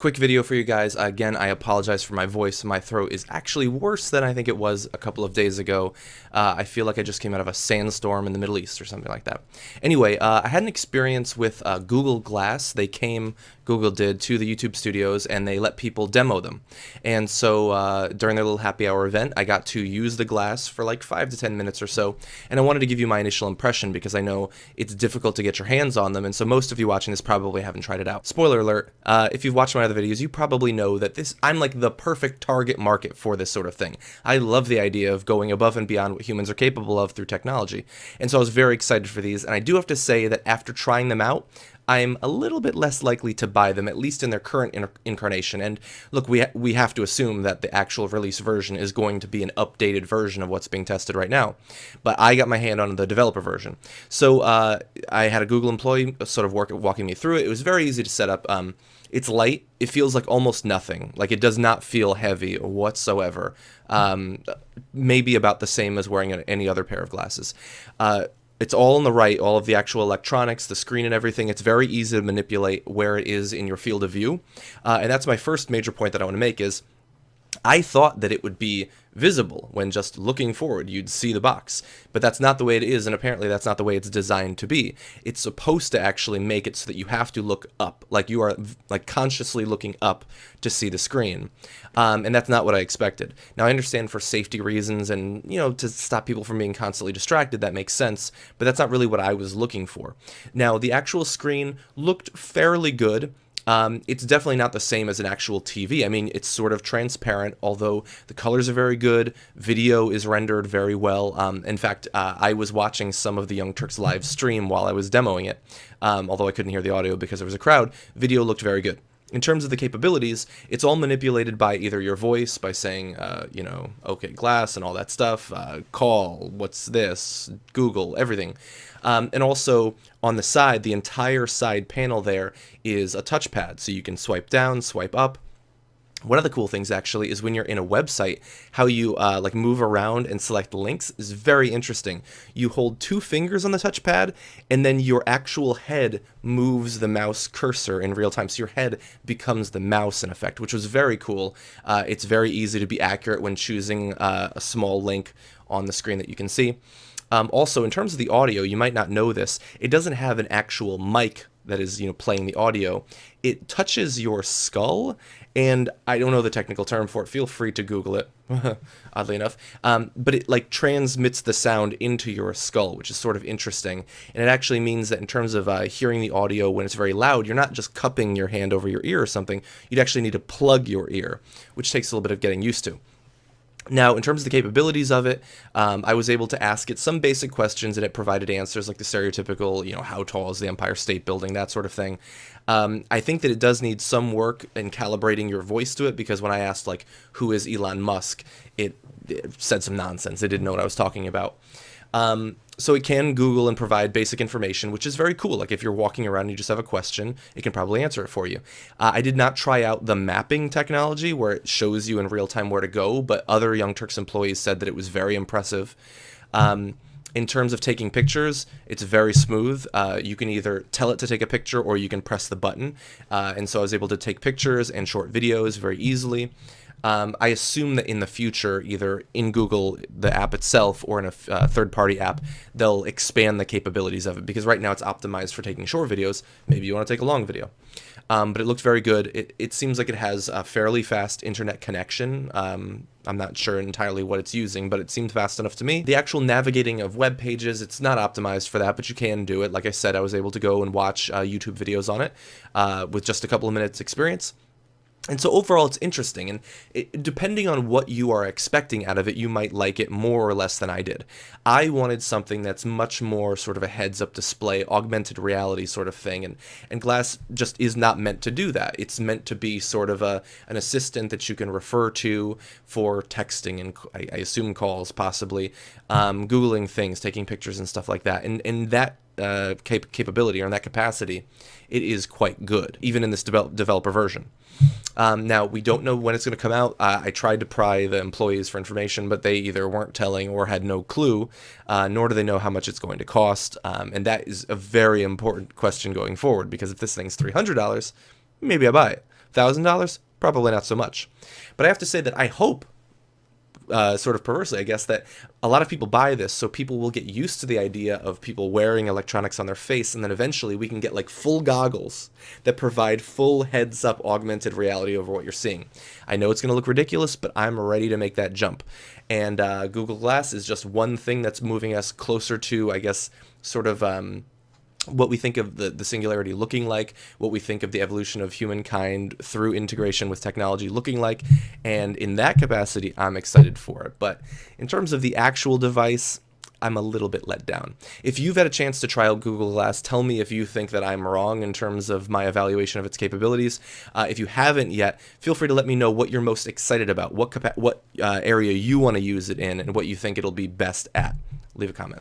Quick video for you guys. Again, I apologize for my voice. My throat is actually worse than I think it was a couple of days ago. I feel like I just came out of a sandstorm in the Middle East or something like that. Anyway, I had an experience with Google Glass. Google did, to the YouTube studios, and they let people demo them. And so during their little happy hour event, I got to use the Glass for like 5 to 10 minutes or so. And I wanted to give you my initial impression because I know it's difficult to get your hands on them. And so most of you watching this probably haven't tried it out. Spoiler alert, if you've watched my other videos, you probably know that I'm like the perfect target market for this sort of thing. I love the idea of going above and beyond what humans are capable of through technology. And so I was very excited for these. And I do have to say that after trying them out, I'm a little bit less likely to buy them, at least in their current incarnation. And look, we have to assume that the actual release version is going to be an updated version of what's being tested right now. But I got my hand on the developer version. So I had a Google employee sort of walking me through it. It was very easy to set up. It's light. It feels like almost nothing. Like, it does not feel heavy whatsoever. Maybe about the same as wearing any other pair of glasses. It's all on the right, all of the actual electronics, the screen and everything. It's very easy to manipulate where it is in your field of view. And that's my first major point that I want to make is I thought that it would be visible when just looking forward you'd see the box, but that's not the way it is, and apparently that's not the way it's designed to be. It's supposed to actually make it so that you have to look up, like you are like consciously looking up to see the screen, and that's not what I expected. Now I understand for safety reasons and to stop people from being constantly distracted, that makes sense, but that's not really what I was looking for. Now the actual screen looked fairly good. It's definitely not the same as an actual TV. I mean, it's sort of transparent, although the colors are very good. Video is rendered very well. In fact, I was watching some of the Young Turks live stream while I was demoing it, although I couldn't hear the audio because there was a crowd. Video looked very good. In terms of the capabilities, it's all manipulated by either your voice, by saying, okay, glass and all that stuff, call, what's this, Google, everything. And also on the side, the entire side panel there is a touchpad, so you can swipe down, swipe up. One of the cool things actually is when you're in a website, how you like move around and select links is very interesting. You hold 2 fingers on the touchpad, and then your actual head moves the mouse cursor in real time. So your head becomes the mouse in effect, which was very cool. It's very easy to be accurate when choosing a small link on the screen that you can see. Also, in terms of the audio, you might not know this, it doesn't have an actual mic that is, playing the audio. It touches your skull, and I don't know the technical term for it. Feel free to Google it, oddly enough. But it like transmits the sound into your skull, which is sort of interesting. And it actually means that in terms of hearing the audio when it's very loud, you're not just cupping your hand over your ear or something. You'd actually need to plug your ear, which takes a little bit of getting used to. Now, in terms of the capabilities of it, I was able to ask it some basic questions, and it provided answers like the stereotypical, how tall is the Empire State Building, that sort of thing. I think that it does need some work in calibrating your voice to it, because when I asked, like, who is Elon Musk, it said some nonsense. It didn't know what I was talking about. So it can Google and provide basic information, which is very cool. Like if you're walking around and you just have a question, it can probably answer it for you. I did not try out the mapping technology where it shows you in real time where to go, but other Young Turks employees said that it was very impressive. In terms of taking pictures, it's very smooth. You can either tell it to take a picture or you can press the button. And so I was able to take pictures and short videos very easily. I assume that in the future, either in Google, the app itself, or in a third-party app, they'll expand the capabilities of it, because right now it's optimized for taking short videos. Maybe you want to take a long video. But it looked very good. It seems like it has a fairly fast internet connection. I'm not sure entirely what it's using, but it seemed fast enough to me. The actual navigating of web pages, it's not optimized for that, but you can do it. Like I said, I was able to go and watch YouTube videos on it with just a couple of minutes experience. And so overall, it's interesting, and depending on what you are expecting out of it, you might like it more or less than I did. I wanted something that's much more sort of a heads-up display, augmented reality sort of thing, and Glass just is not meant to do that. It's meant to be sort of an assistant that you can refer to for texting and I assume calls, possibly, Googling things, taking pictures and stuff like that, and that capability, or in that capacity, it is quite good, even in this developer version. Now, we don't know when it's going to come out. I tried to pry the employees for information, but they either weren't telling or had no clue, nor do they know how much it's going to cost. And that is a very important question going forward, because if this thing's $300, maybe I buy it. $1,000? Probably not so much. But I have to say that I hope, sort of perversely, I guess, that a lot of people buy this so people will get used to the idea of people wearing electronics on their face, and then eventually we can get like full goggles that provide full heads-up augmented reality over what you're seeing. I know it's going to look ridiculous, but I'm ready to make that jump. And Google Glass is just one thing that's moving us closer to, I guess, sort of what we think of the singularity looking like, what we think of the evolution of humankind through integration with technology looking like, and in that capacity, I'm excited for it. But in terms of the actual device, I'm a little bit let down. If you've had a chance to try out Google Glass, tell me if you think that I'm wrong in terms of my evaluation of its capabilities. If you haven't yet, feel free to let me know what you're most excited about, what area you want to use it in, and what you think it'll be best at. Leave a comment.